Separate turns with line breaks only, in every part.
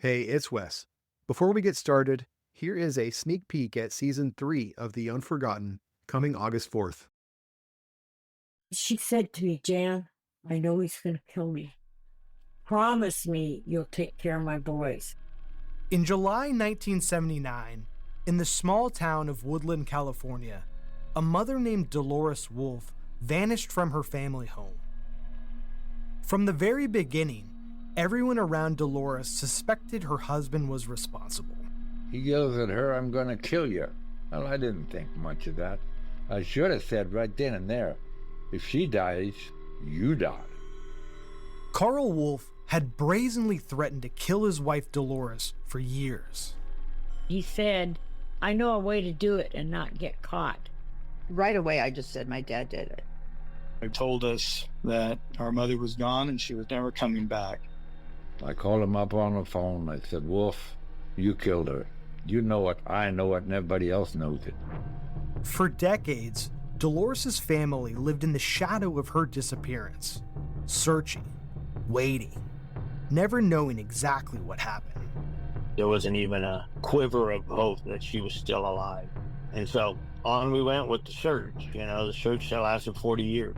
Hey, it's Wes. Before we get started, here is a sneak peek at season 3 of The Unforgotten, coming August 4th.
She said to me, Jan, I know he's going to kill me. Promise me you'll take care of my boys.
In July 1979, in the small town of Woodland, California, a mother named Dolores Wulff vanished from her family home. From the very beginning, everyone around Dolores suspected her husband was responsible.
He yells at her, I'm going to kill you. Well, I didn't think much of that. I should have said right then and there, if she dies, you die.
Carl Wolf had brazenly threatened to kill his wife Dolores for years.
He said, I know a way to do it and not get caught.
Right away, I just said my dad did it.
They told us that our mother was gone and she was never coming back.
I called him up on the phone. I said, Wolf, you killed her. You know it, I know it, and everybody else knows it.
For decades, Dolores' family lived in the shadow of her disappearance, searching, waiting, never knowing exactly what happened.
There wasn't even a quiver of hope that she was still alive. And so on we went with the search. The search that lasted 40 years.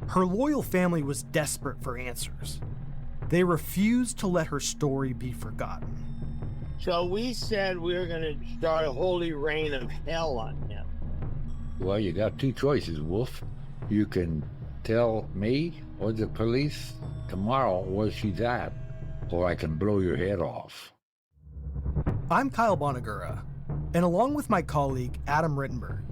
Her loyal family was desperate for answers. They refused to let her story be forgotten.
So we said we were going to start a holy reign of hell on him.
Well, you got two choices, Wolf. You can tell me or the police tomorrow where she's at, or I can blow your head off.
I'm Kyle Bonagura, and along with my colleague Adam Rittenberg,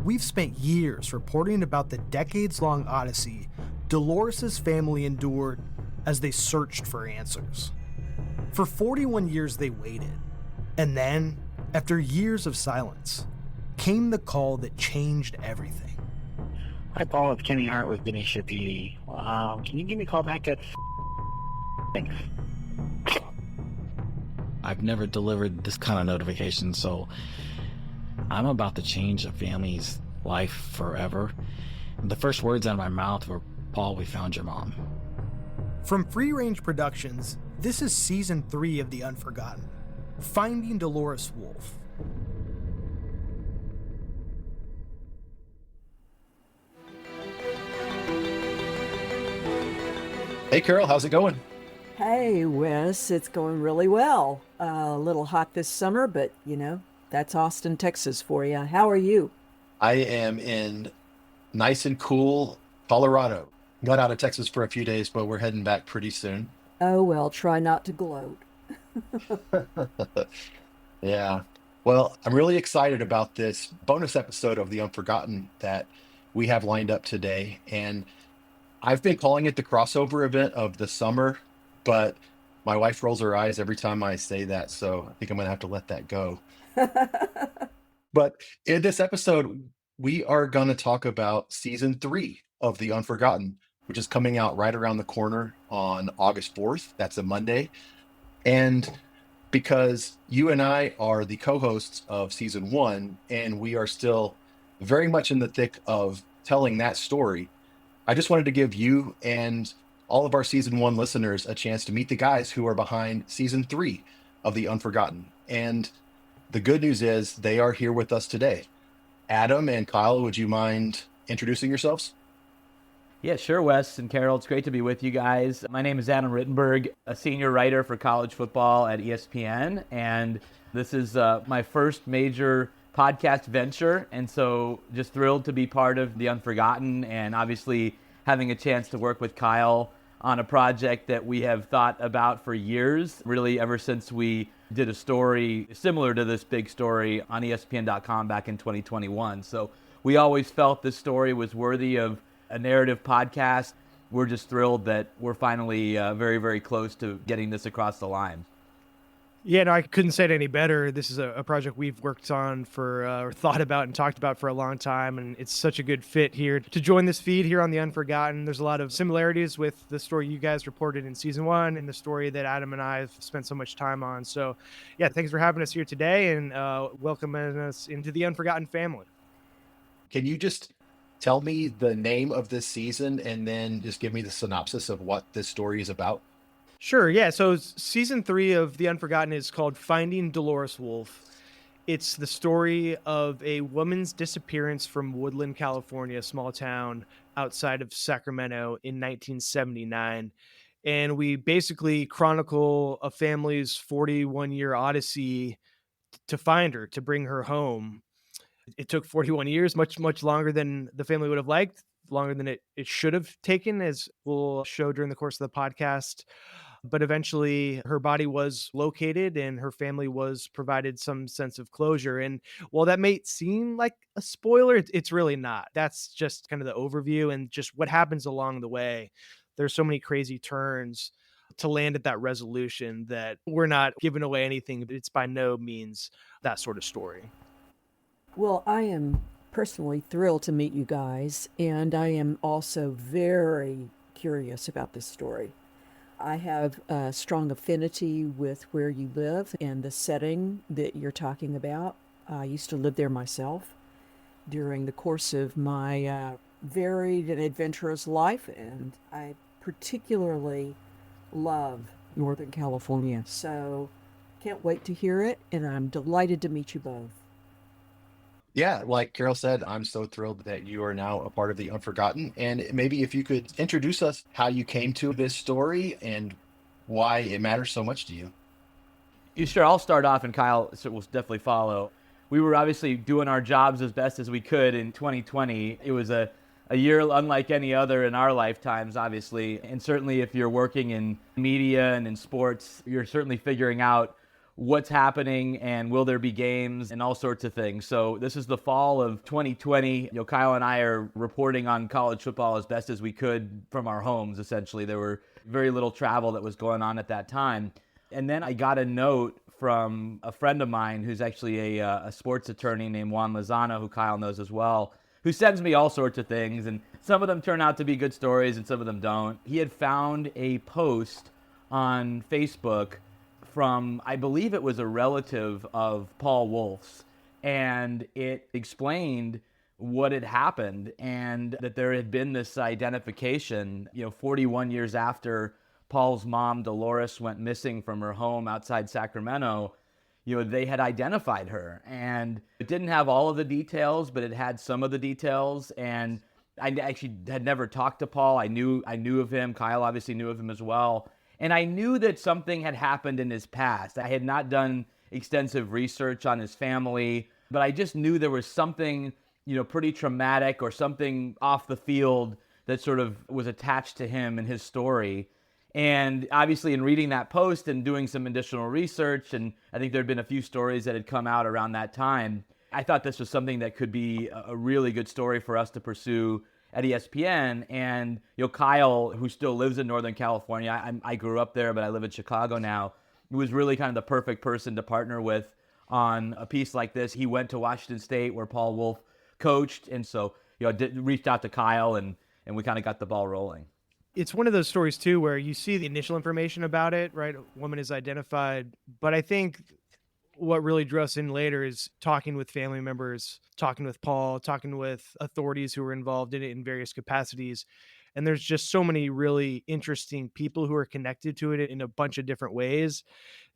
we've spent years reporting about the decades-long odyssey Dolores' family endured as they searched for answers. For 41 years they waited, and then, after years of silence, came the call that changed everything.
Hi, Paul. It's Kenny Hart with Ganesha PD. Can you give me a call back at... Thanks.
I've never delivered this kind of notification, so I'm about to change a family's life forever. The first words out of my mouth were, Paul, we found your mom.
From Free Range Productions, this is Season 3 of The Unforgotten, Finding Dolores Wulff.
Hey, Carol, how's it going?
Hey, Wes, it's going really well. A little hot this summer, but that's Austin, Texas for you. How are you?
I am in nice and cool Colorado. Got out of Texas for a few days, but we're heading back pretty soon.
Oh, well, try not to gloat.
Yeah. Well, I'm really excited about this bonus episode of The Unforgotten that we have lined up today. And I've been calling it the crossover event of the summer, but my wife rolls her eyes every time I say that, so I think I'm going to have to let that go. But in this episode, we are going to talk about season 3 of The Unforgotten, which is coming out right around the corner on August 4th. That's a Monday. And because you and I are the co-hosts of season 1, and we are still very much in the thick of telling that story, I just wanted to give you and all of our season 1 listeners a chance to meet the guys who are behind season 3 of The Unforgotten. And the good news is they are here with us today. Adam and Kyle, would you mind introducing yourselves?
Yeah, sure, Wes and Carol. It's great to be with you guys. My name is Adam Rittenberg, a senior writer for college football at ESPN, and this is my first major podcast venture, and so just thrilled to be part of The Unforgotten, and obviously having a chance to work with Kyle on a project that we have thought about for years, really ever since we did a story similar to this big story on ESPN.com back in 2021. So we always felt this story was worthy of a narrative podcast. We're just thrilled that we're finally very, very close to getting this across the line.
Yeah, no, I couldn't say it any better. This is a project we've worked on for, or thought about and talked about for a long time, and it's such a good fit here to join this feed here on The Unforgotten. There's a lot of similarities with the story you guys reported in season 1 and the story that Adam and I have spent so much time on. So, yeah, thanks for having us here today and welcoming us into The Unforgotten family.
Can you just tell me the name of this season and then just give me the synopsis of what this story is about?
Sure, yeah. So season 3 of The Unforgotten is called Finding Dolores Wulff. It's the story of a woman's disappearance from Woodland, California, a small town outside of Sacramento in 1979. And we basically chronicle a family's 41-year odyssey to find her, to bring her home. It took 41 years, much longer than the family would have liked, longer than it should have taken, as we'll show during the course of the podcast. But eventually her body was located and her family was provided some sense of closure. And while that may seem like a spoiler, it's really not. That's just kind of the overview and just what happens along the way. There's so many crazy turns to land at that resolution that we're not giving away anything, but it's by no means that sort of story.
Well, I am personally thrilled to meet you guys, and I am also very curious about this story. I have a strong affinity with where you live and the setting that you're talking about. I used to live there myself during the course of my varied and adventurous life, and I particularly love Northern California. So can't wait to hear it, and I'm delighted to meet you both.
Yeah, like Carol said, I'm so thrilled that you are now a part of the Unforgotten. And maybe if you could introduce us how you came to this story and why it matters so much to you.
Sure, I'll start off and Kyle will definitely follow. We were obviously doing our jobs as best as we could in 2020. It was a year unlike any other in our lifetimes, obviously. And certainly if you're working in media and in sports, you're certainly figuring out what's happening and will there be games and all sorts of things. So this is the fall of 2020. Kyle and I are reporting on college football as best as we could from our homes, essentially. There were very little travel that was going on at that time. And then I got a note from a friend of mine who's actually a sports attorney named Juan Lozano, who Kyle knows as well, who sends me all sorts of things. And some of them turn out to be good stories and some of them don't. He had found a post on Facebook from, I believe it was a relative of Paul Wulff's, and it explained what had happened and that there had been this identification, 41 years after Paul's mom, Dolores, went missing from her home outside Sacramento. They had identified her, and it didn't have all of the details, but it had some of the details. And I actually had never talked to Paul. I knew of him. Kyle obviously knew of him as well. And I knew that something had happened in his past. I had not done extensive research on his family, but I just knew there was something, pretty traumatic or something off the field that sort of was attached to him and his story. And obviously in reading that post and doing some additional research, and I think there had been a few stories that had come out around that time, I thought this was something that could be a really good story for us to pursue at ESPN. And Kyle, who still lives in Northern California, I grew up there, but I live in Chicago now, was really kind of the perfect person to partner with on a piece like this. He went to Washington State where Paul Wulff coached, and so reached out to Kyle, and we kind of got the ball rolling.
It's one of those stories too where you see the initial information about it, right? A woman is identified, but I think what really drew us in later is talking with family members, talking with Paul, talking with authorities who were involved in it in various capacities. And there's just so many really interesting people who are connected to it in a bunch of different ways.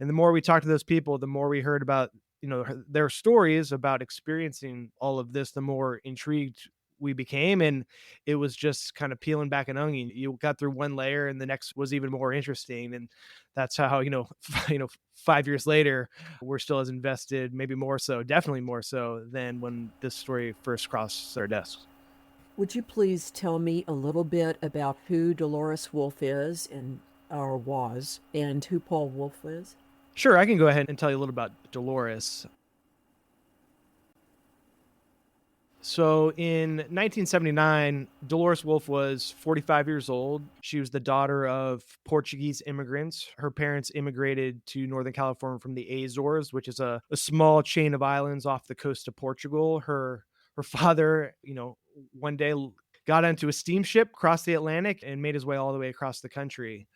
And the more we talked to those people, the more we heard about, their stories about experiencing all of this, the more intrigued we became. And it was just kind of peeling back an onion. You got through one layer and the next was even more interesting. And that's how, 5 years later, we're still as invested, maybe more so, definitely more so than when this story first crossed our desks.
Would you please tell me a little bit about who Dolores Wulff is or was, and who Paul Wulff is?
Sure, I can go ahead and tell you a little about Dolores. So in 1979, Dolores Wulff was 45 years old. She was the daughter of Portuguese immigrants. Her parents immigrated to Northern California from the Azores, which is a small chain of islands off the coast of Portugal. Her father, one day got onto a steamship, crossed the Atlantic, and made his way all the way across the country.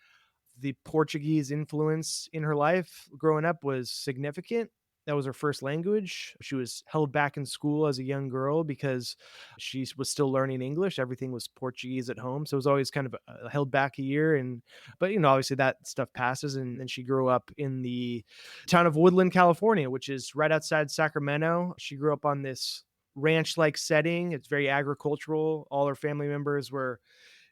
The Portuguese influence in her life growing up was significant. That was her first language. She was held back in school as a young girl because she was still learning English. Everything was Portuguese at home. So it was always kind of held back a year. But, obviously that stuff passes. And then she grew up in the town of Woodland, California, which is right outside Sacramento. She grew up on this ranch like setting. It's very agricultural. All her family members were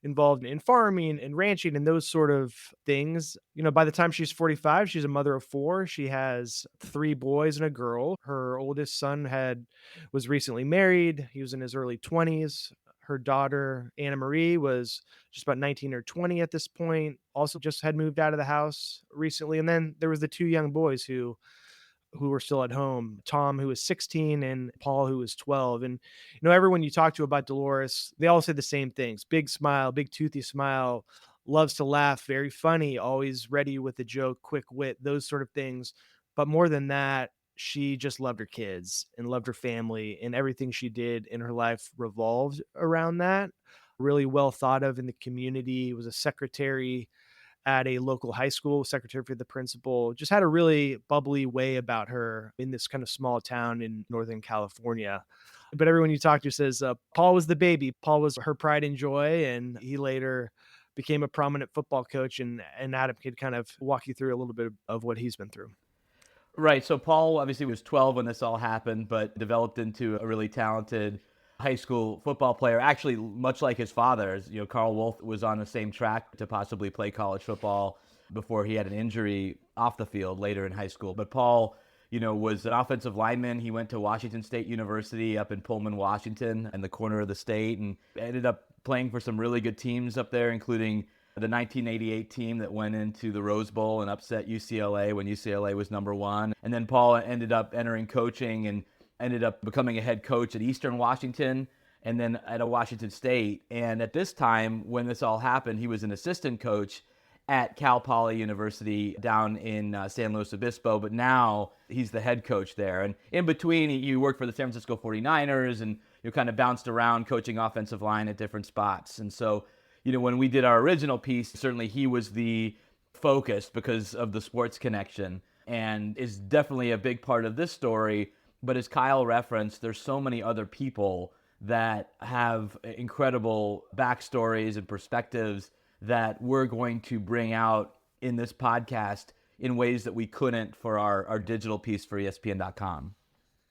involved in farming and ranching and those sort of things. By the time she's 45, she's a mother of four. She has three boys and a girl. Her oldest son was recently married. He was in his early 20s. Her daughter, Anna Marie, was just about 19 or 20 at this point. Also just had moved out of the house recently. And then there was the two young boys who were still at home, Tom, who was 16, and Paul, who was 12. And, everyone you talk to about Dolores, they all say the same things: big smile, big toothy smile, loves to laugh, very funny, always ready with a joke, quick wit, those sort of things. But more than that, she just loved her kids and loved her family, and everything she did in her life revolved around that. Really well thought of in the community, was a secretary at a local high school, secretary for the principal, just had a really bubbly way about her in this kind of small town in Northern California. But everyone you talk to says Paul was the baby. Paul was her pride and joy. And he later became a prominent football coach. And Adam could kind of walk you through a little bit of what he's been through.
Right. So Paul obviously was 12 when this all happened, but developed into a really talented high school football player. Actually, much like his father, Carl Wulff was on the same track to possibly play college football before he had an injury off the field later in high school. But Paul, was an offensive lineman. He went to Washington State University up in Pullman, Washington, in the corner of the state, and ended up playing for some really good teams up there, including the 1988 team that went into the Rose Bowl and upset UCLA when UCLA was number one. And then Paul ended up entering coaching and ended up becoming a head coach at Eastern Washington and then at a Washington State. And at this time, when this all happened, he was an assistant coach at Cal Poly University down in San Luis Obispo, but now he's the head coach there. And in between, you worked for the San Francisco 49ers and you kind of bounced around coaching offensive line at different spots. And so, when we did our original piece, certainly he was the focus because of the sports connection and is definitely a big part of this story. But as Kyle referenced, there's so many other people that have incredible backstories and perspectives that we're going to bring out in this podcast in ways that we couldn't for our digital piece for ESPN.com.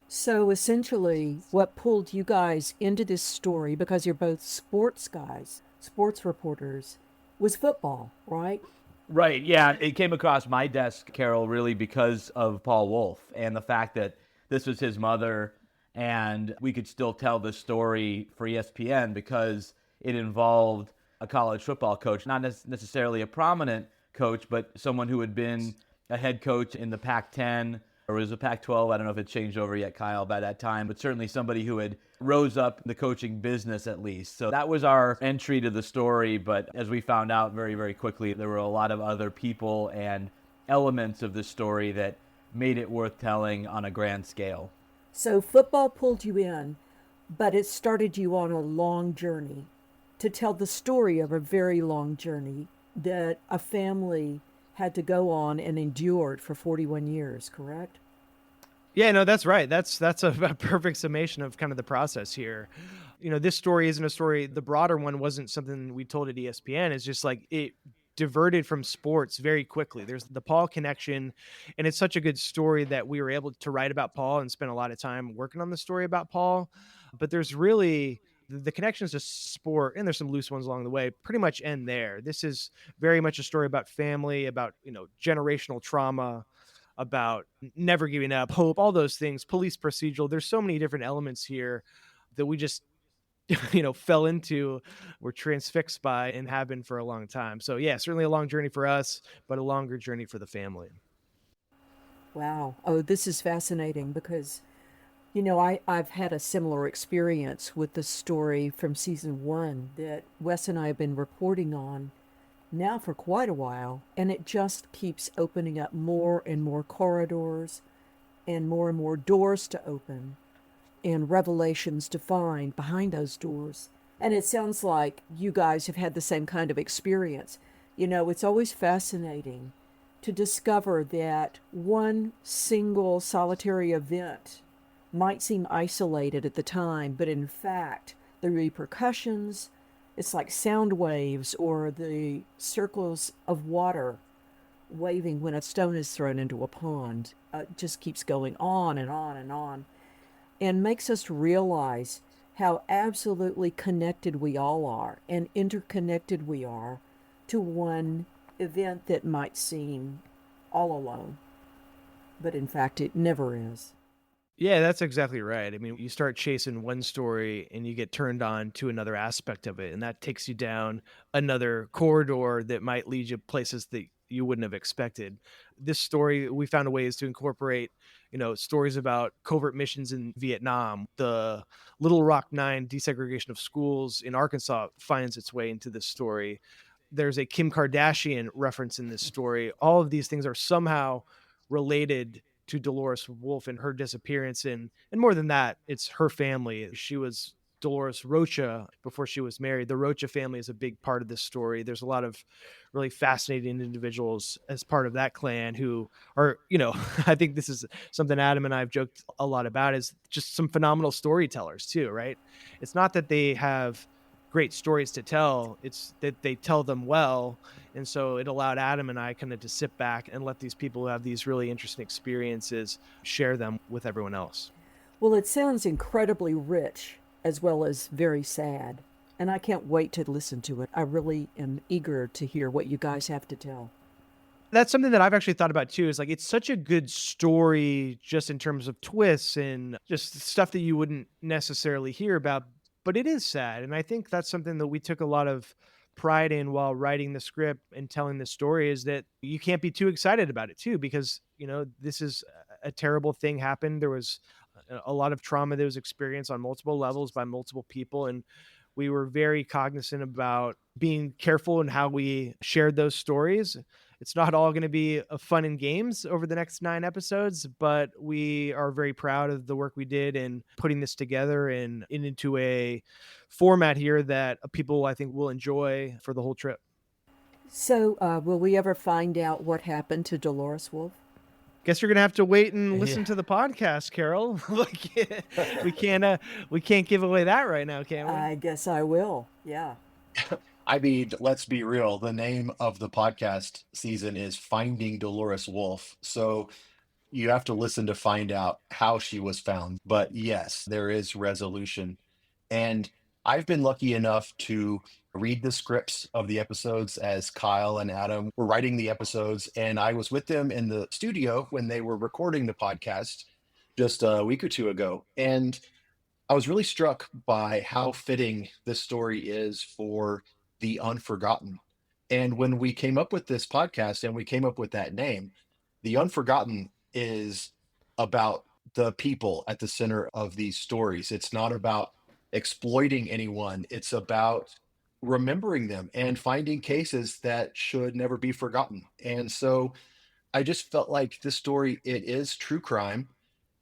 So essentially, what pulled you guys into this story, because you're both sports guys, sports reporters, was football, right?
Right, yeah. It came across my desk, Carol, really because of Paul Wulff and the fact that this was his mother, and we could still tell the story for ESPN because it involved a college football coach, not necessarily a prominent coach, but someone who had been a head coach in the Pac-10, or was a Pac-12. I don't know if it changed over yet, Kyle, by that time, but certainly somebody who had rose up the coaching business at least. So that was our entry to the story. But as we found out very, very quickly, there were a lot of other people and elements of the story that made it worth telling on a grand scale.
So football pulled you in, but it started you on a long journey to tell the story of a very long journey that a family had to go on and endured for 41 years, correct?
Yeah, no, that's right. That's a perfect summation of kind of the process here. This story isn't a story. The broader one wasn't something we told at ESPN. It's just like it diverted from sports very quickly. There's the Paul connection, and it's such a good story that we were able to write about Paul and spend a lot of time working on the story about Paul. But there's really the connections to sport, and there's some loose ones along the way, pretty much end there. This is very much a story about family, about, generational trauma, about never giving up, hope, all those things, police procedural. There's so many different elements here that we just, fell into, were transfixed by, and have been for a long time. So yeah, certainly a long journey for us, but a longer journey for the family.
Wow. Oh, this is fascinating because, I've had a similar experience with the story from season 1 that Wes and I have been reporting on now for quite a while, and it just keeps opening up more and more corridors and more doors to open and revelations to find behind those doors. And it sounds like you guys have had the same kind of experience. It's always fascinating to discover that one single solitary event might seem isolated at the time, but in fact, the repercussions, it's like sound waves or the circles of water waving when a stone is thrown into a pond. Just keeps going on and on and on, and makes us realize how absolutely connected we all are and interconnected we are to one event that might seem all alone, but in fact it never is.
Yeah, that's exactly right. I mean, you start chasing one story and you get turned on to another aspect of it, and that takes you down another corridor that might lead you places that you wouldn't have expected. This story, we found ways to incorporate, stories about covert missions in Vietnam. The Little Rock Nine desegregation of schools in Arkansas finds its way into this story. There's a Kim Kardashian reference in this story. All of these things are somehow related to Dolores Wulff and her disappearance. And more than that, it's her family. She was Dolores Rocha before she was married. The Rocha family is a big part of this story. There's a lot of really fascinating individuals as part of that clan who are, I think this is something Adam and I have joked a lot about, is just some phenomenal storytellers too, right? It's not that they have great stories to tell, it's that they tell them well. And so it allowed Adam and I kind of to sit back and let these people who have these really interesting experiences share them with everyone else.
Well, it sounds incredibly rich as well as very sad, and I can't wait to listen to it. I really am eager to hear what you guys have to tell.
That's something that I've actually thought about too, is like, it's such a good story just in terms of twists and just stuff that you wouldn't necessarily hear about, but it is sad. And I think that's something that we took a lot of pride in while writing the script and telling the story, is that you can't be too excited about it too, because, this is a terrible thing happened. There was a lot of trauma that was experienced on multiple levels by multiple people. And we were very cognizant about being careful in how we shared those stories. It's not all going to be a fun and games over the next 9 episodes, but we are very proud of the work we did in putting this together and into a format here that people, I think, will enjoy for the whole trip.
So, will we ever find out what happened to Dolores Wulff?
Guess you're gonna have to wait and listen to the podcast, Carol. We can't give away that right now, can we?
I guess I will. Yeah.
I mean, let's be real. The name of the podcast season is Finding Dolores Wulff. So you have to listen to find out how she was found. But yes, there is resolution. And I've been lucky enough to read the scripts of the episodes as Kyle and Adam were writing the episodes. And I was with them in the studio when they were recording the podcast just a week or two ago. And I was really struck by how fitting this story is for the Unforgotten. And when we came up with this podcast and we came up with that name, the Unforgotten is about the people at the center of these stories. It's not about exploiting anyone, it's about remembering them and finding cases that should never be forgotten. And so I just felt like this story, it is true crime.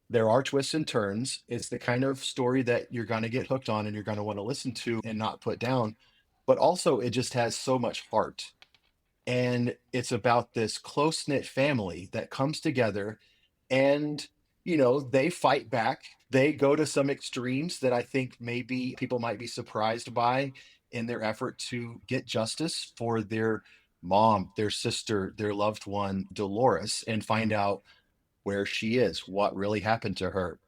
There are twists and turns. It's the kind of story that you're going to get hooked on and you're going to want to listen to and not put down. But also, it just has so much heart. And it's about this close knit family that comes together and, they fight back. They go to some extremes that I think maybe people might be surprised by in their effort to get justice for their mom, their sister, their loved one, Dolores, and find out where she is, what really happened to her.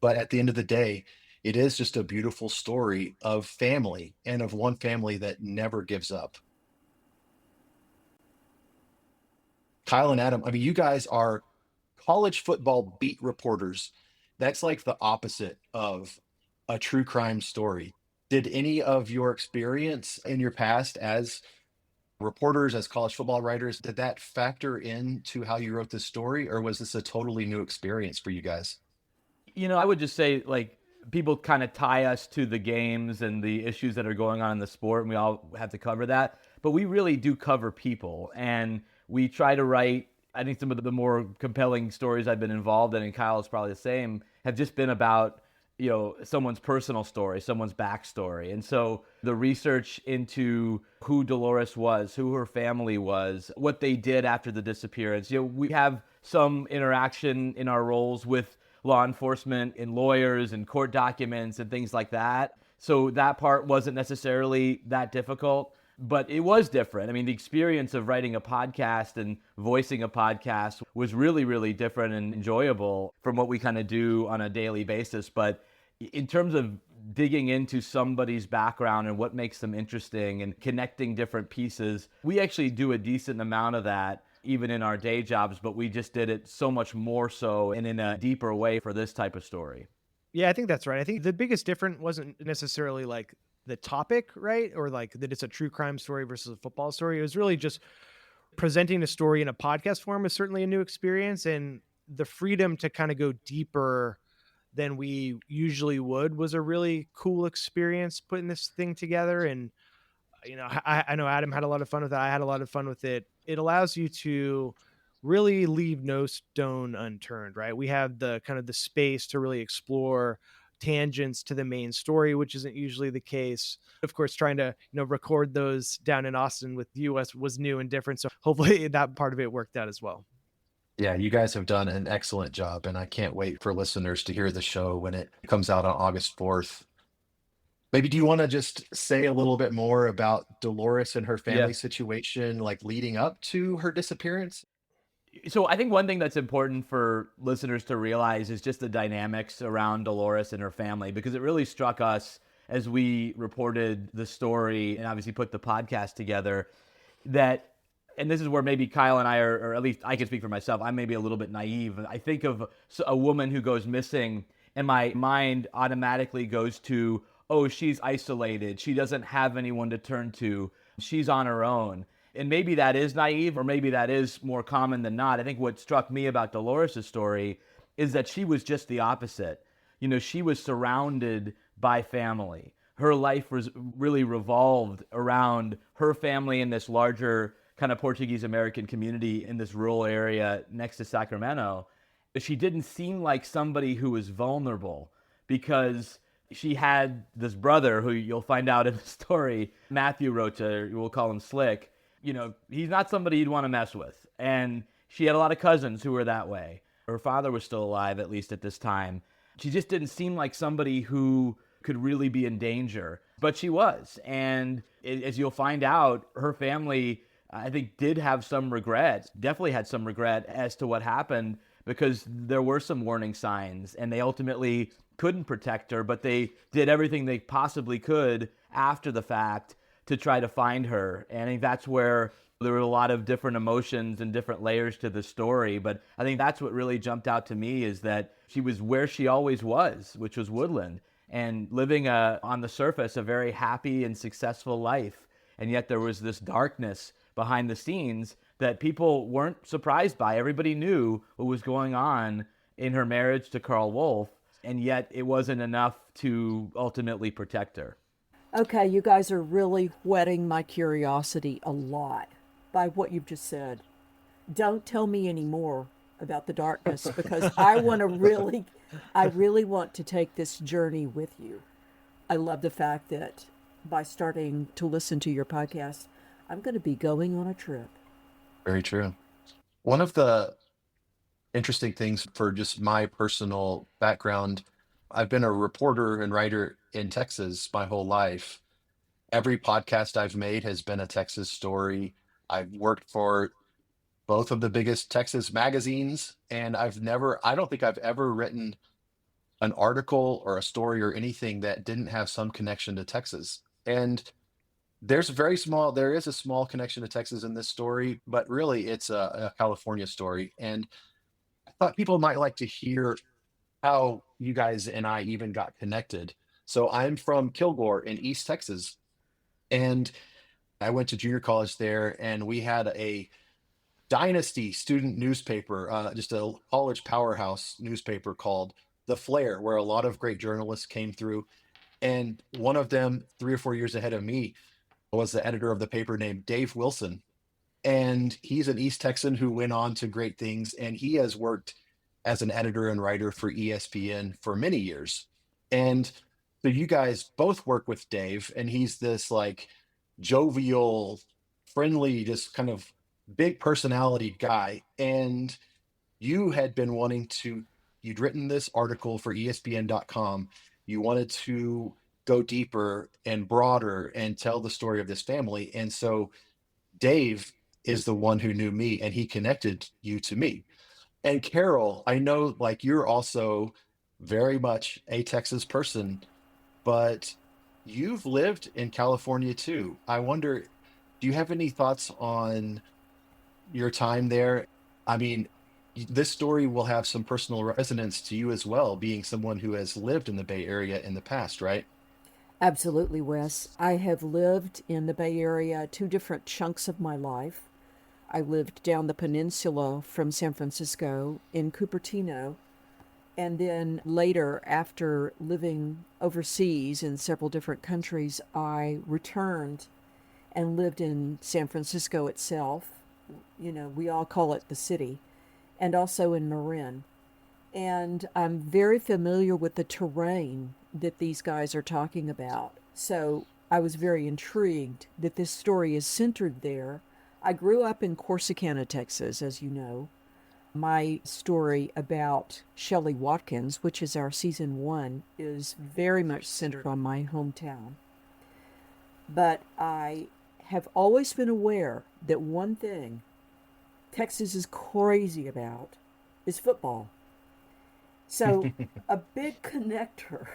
But at the end of the day, it is just a beautiful story of family and of one family that never gives up. Kyle and Adam, I mean, you guys are college football beat reporters. That's like the opposite of a true crime story. Did any of your experience in your past as reporters, as college football writers, did that factor into how you wrote this story, or was this a totally new experience for you guys?
I would just say, like, people kind of tie us to the games and the issues that are going on in the sport, and we all have to cover that. But we really do cover people, and we try to write. I think some of the more compelling stories I've been involved in, and Kyle is probably the same, have just been about someone's personal story, someone's backstory. And so the research into who Dolores was, who her family was, what they did after the disappearance. We have some interaction in our roles with law enforcement and lawyers and court documents and things like that. So that part wasn't necessarily that difficult, but it was different. I mean, the experience of writing a podcast and voicing a podcast was really, really different and enjoyable from what we kind of do on a daily basis. But in terms of digging into somebody's background and what makes them interesting and connecting different pieces, we actually do a decent amount of that even in our day jobs, but we just did it so much more so and in a deeper way for this type of story.
Yeah, I think that's right. I think the biggest difference wasn't necessarily like the topic, right? Or like that it's a true crime story versus a football story. It was really just presenting a story in a podcast form is certainly a new experience, and the freedom to kind of go deeper than we usually would was a really cool experience putting this thing together. And I know Adam had a lot of fun with it. I had a lot of fun with it. It allows you to really leave no stone unturned, right? We have the kind of the space to really explore tangents to the main story, which isn't usually the case. Of course, trying to, record those down in Austin with you was new and different. So hopefully that part of it worked out as well.
Yeah, you guys have done an excellent job, and I can't wait for listeners to hear the show when it comes out on August 4th. Maybe do you want to just say a little bit more about Dolores and her family situation, like leading up to her disappearance?
So I think one thing that's important for listeners to realize is just the dynamics around Dolores and her family, because it really struck us as we reported the story and obviously put the podcast together that, and this is where maybe Kyle and I are, or at least I can speak for myself, I'm maybe a little bit naive. I think of a woman who goes missing and my mind automatically goes to, oh, she's isolated. She doesn't have anyone to turn to. She's on her own. And maybe that is naive, or maybe that is more common than not. I think what struck me about Dolores' story is that she was just the opposite. She was surrounded by family. Her life was really revolved around her family in this larger kind of Portuguese American community in this rural area next to Sacramento. She didn't seem like somebody who was vulnerable because she had this brother who you'll find out in the story, Matthew Rocha, we'll call him Slick. He's not somebody you'd want to mess with. And she had a lot of cousins who were that way. Her father was still alive, at least at this time. She just didn't seem like somebody who could really be in danger. But she was. And as you'll find out, her family, I think, did have some regret, definitely had some regret as to what happened, because there were some warning signs and they ultimately couldn't protect her, but they did everything they possibly could after the fact to try to find her. And I think that's where there were a lot of different emotions and different layers to the story. But I think that's what really jumped out to me, is that she was where she always was, which was Woodland, and living on the surface a very happy and successful life. And yet there was this darkness behind the scenes that people weren't surprised by. Everybody knew what was going on in her marriage to Carl Wolf, and yet it wasn't enough to ultimately protect her.
Okay, you guys are really whetting my curiosity a lot by what you've just said. Don't tell me any more about the darkness, because I really want to take this journey with you. I love the fact that by starting to listen to your podcast, I'm going to be going on a trip.
Very true. One of the interesting things for just my personal background, I've been a reporter and writer in Texas my whole life. Every podcast I've made has been a Texas story. I've worked for both of the biggest Texas magazines, and I don't think I've ever written an article or a story or anything that didn't have some connection to Texas. And there is a small connection to Texas in this story, but really it's a California story. And I thought people might like to hear how you guys and I even got connected. So I'm from Kilgore in East Texas, and I went to junior college there, and we had a dynasty student newspaper, just a college powerhouse newspaper called The Flare, where a lot of great journalists came through. And one of them, 3 or 4 years ahead of me, was the editor of the paper named Dave Wilson. And he's an East Texan who went on to great things. And he has worked as an editor and writer for ESPN for many years. And so you guys both work with Dave, and he's this like jovial, friendly, just kind of big personality guy. And you had been wanting to, you'd written this article for ESPN.com. You wanted to go deeper and broader and tell the story of this family. And so Dave is the one who knew me and he connected you to me. And Carol, I know like you're also very much a Texas person, but you've lived in California too. I wonder, do you have any thoughts on your time there? I mean, this story will have some personal resonance to you as well, being someone who has lived in the Bay Area in the past, right?
Absolutely, Wes. I have lived in the Bay Area 2 different chunks of my life. I lived down the peninsula from San Francisco in Cupertino. And then later, after living overseas in several different countries, I returned and lived in San Francisco itself. You know, we all call it the city, and also in Marin. And I'm very familiar with the terrain that these guys are talking about. So I was very intrigued that this story is centered there. I grew up in Corsicana, Texas, as you know. My story about Shelley Watkins, which is our season 1, is very much centered on my hometown. But I have always been aware that one thing Texas is crazy about is football. So, a big connector.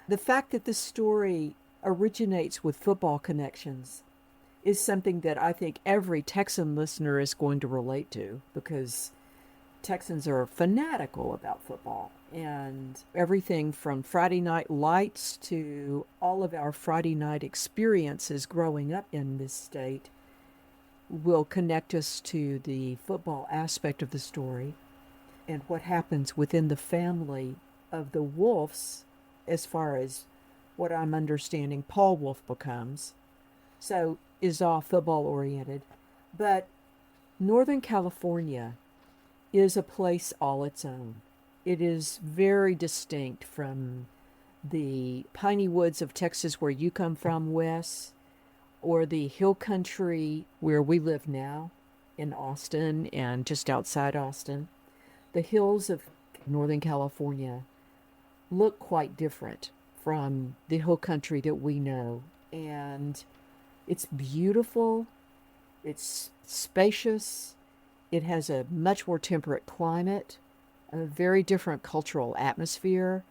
The fact that this story originates with football connections is something that I think every Texan listener is going to relate to, because Texans are fanatical about football. And everything from Friday night lights to all of our Friday night experiences growing up in this state will connect us to the football aspect of the story and what happens within the family of the Wulffs, as far as what I'm understanding Paul Wulff becomes. So is all football oriented. But Northern California is a place all its own. It is very distinct from the piney woods of Texas where you come from, Wes, or the hill country where we live now in Austin and just outside Austin. The hills of Northern California look quite different from the hill country that we know. And it's beautiful, it's spacious, it has a much more temperate climate, a very different cultural atmosphere.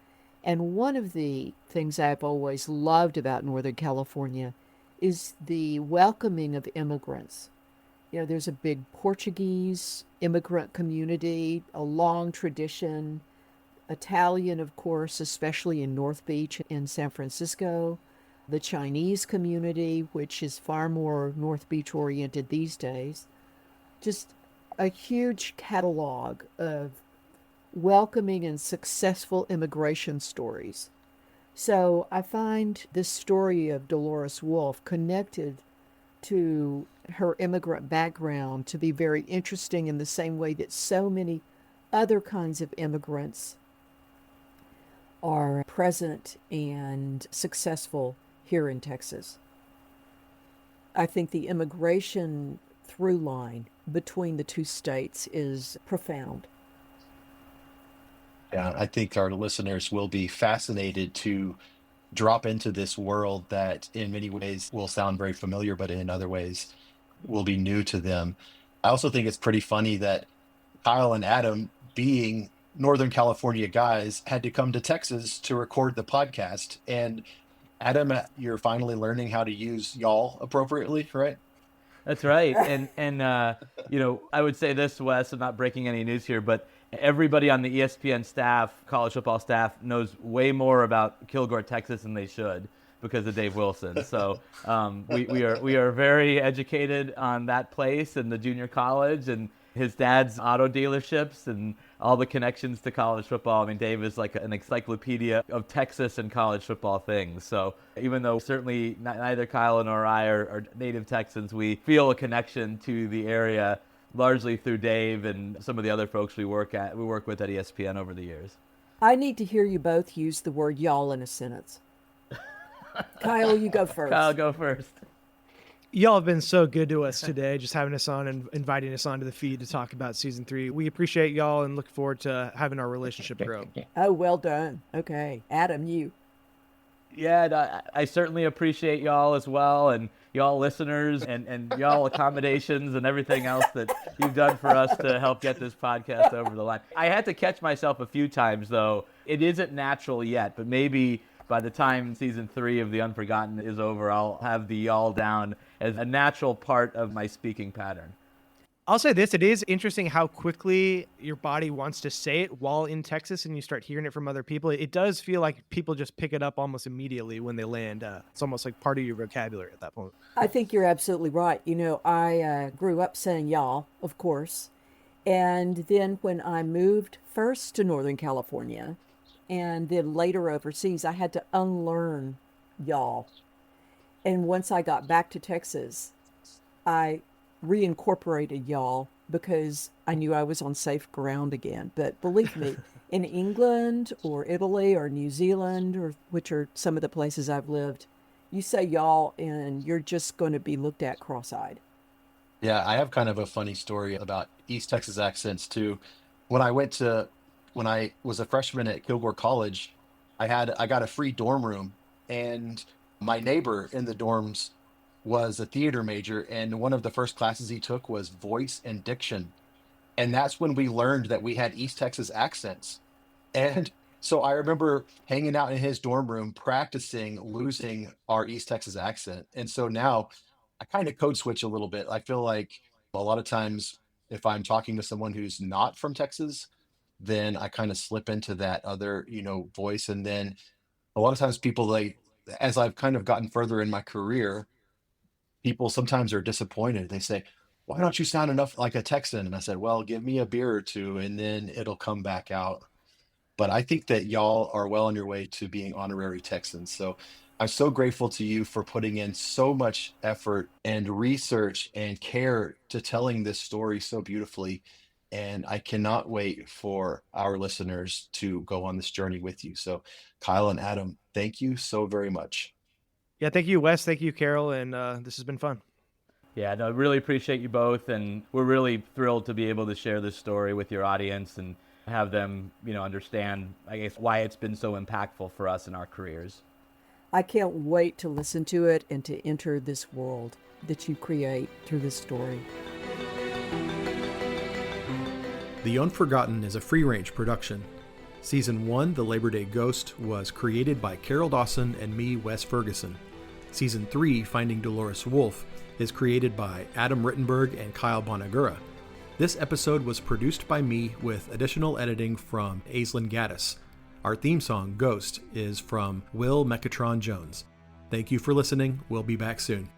And one of the things I've always loved about Northern California is the welcoming of immigrants. You know, there's a big Portuguese immigrant community, a long tradition, Italian, of course, especially in North Beach in San Francisco, the Chinese community, which is far more North Beach oriented these days. Just a huge catalog of welcoming and successful immigration stories. So I find this story of Dolores Wulff connected to her immigrant background to be very interesting in the same way that so many other kinds of immigrants are present and successful here in Texas. I think the immigration through line between the two states is profound.
Yeah, I think our listeners will be fascinated to drop into this world that in many ways will sound very familiar, but in other ways will be new to them. I also think it's pretty funny that Kyle and Adam, being Northern California guys, had to come to Texas to record the podcast. And Adam, you're finally learning how to use y'all appropriately, right?
That's right. And you know, I would say this, Wes, I'm not breaking any news here, but everybody on the ESPN staff, college football staff, knows way more about Kilgore, Texas than they should because of Dave Wilson. So we are very educated on that place and the junior college and his dad's auto dealerships and all the connections to college football. I mean, Dave is like an encyclopedia of Texas and college football things. So even though certainly neither Kyle nor I are native Texans, we feel a connection to the area largely through Dave and some of the other folks we work with at ESPN over the years.
I need to hear you both use the word y'all in a sentence. Kyle, you go first.
Kyle, go first.
Y'all have been so good to us today, just having us on and inviting us onto the feed to talk about season 3. We appreciate y'all and look forward to having our relationship grow.
Oh, well done. Okay. Adam, you.
Yeah, and I certainly appreciate y'all as well, and y'all listeners, and y'all accommodations and everything else that you've done for us to help get this podcast over the line. I had to catch myself a few times, though. It isn't natural yet, but maybe by the time season 3 of The Unforgotten is over, I'll have the y'all down as a natural part of my speaking pattern.
I'll say this, it is interesting how quickly your body wants to say it while in Texas and you start hearing it from other people. It does feel like people just pick it up almost immediately when they land. It's almost like part of your vocabulary at that point.
I think you're absolutely right. You know, I grew up saying y'all, of course. And then when I moved first to Northern California and then later overseas, I had to unlearn y'all. And once I got back to Texas, I reincorporated y'all because I knew I was on safe ground again. But believe me, in England or Italy or New Zealand, or which are some of the places I've lived, you say y'all and you're just going to be looked at cross-eyed.
Yeah, I have kind of a funny story about East Texas accents too. When I was a freshman at Kilgore College, I got a free dorm room, and my neighbor in the dorms was a theater major, and one of the first classes he took was voice and diction. And that's when we learned that we had East Texas accents. And so I remember hanging out in his dorm room practicing losing our East Texas accent. And so now I kind of code switch a little bit. I feel like a lot of times if I'm talking to someone who's not from Texas, then I kind of slip into that other, voice. And then a lot of times as I've kind of gotten further in my career, people sometimes are disappointed. They say, "Why don't you sound enough like a Texan?" And I said, "Well, give me a beer or two and then it'll come back out." But I think that y'all are well on your way to being honorary Texans. So I'm so grateful to you for putting in so much effort and research and care to telling this story so beautifully. And I cannot wait for our listeners to go on this journey with you. So, Kyle and Adam, thank you so very much.
Yeah, thank you, Wes. Thank you, Carol. And this has been fun.
Yeah, no, I really appreciate you both, and we're really thrilled to be able to share this story with your audience and have them, understand, I guess, why it's been so impactful for us in our careers.
I can't wait to listen to it and to enter this world that you create through this story.
The Unforgotten is a free-range production. Season 1, The Labor Day Ghost, was created by Carol Dawson and me, Wes Ferguson. Season 3, Finding Dolores Wulff, is created by Adam Rittenberg and Kyle Bonagura. This episode was produced by me with additional editing from Aislinn Gaddis. Our theme song, Ghost, is from Will Mechatron Jones. Thank you for listening. We'll be back soon.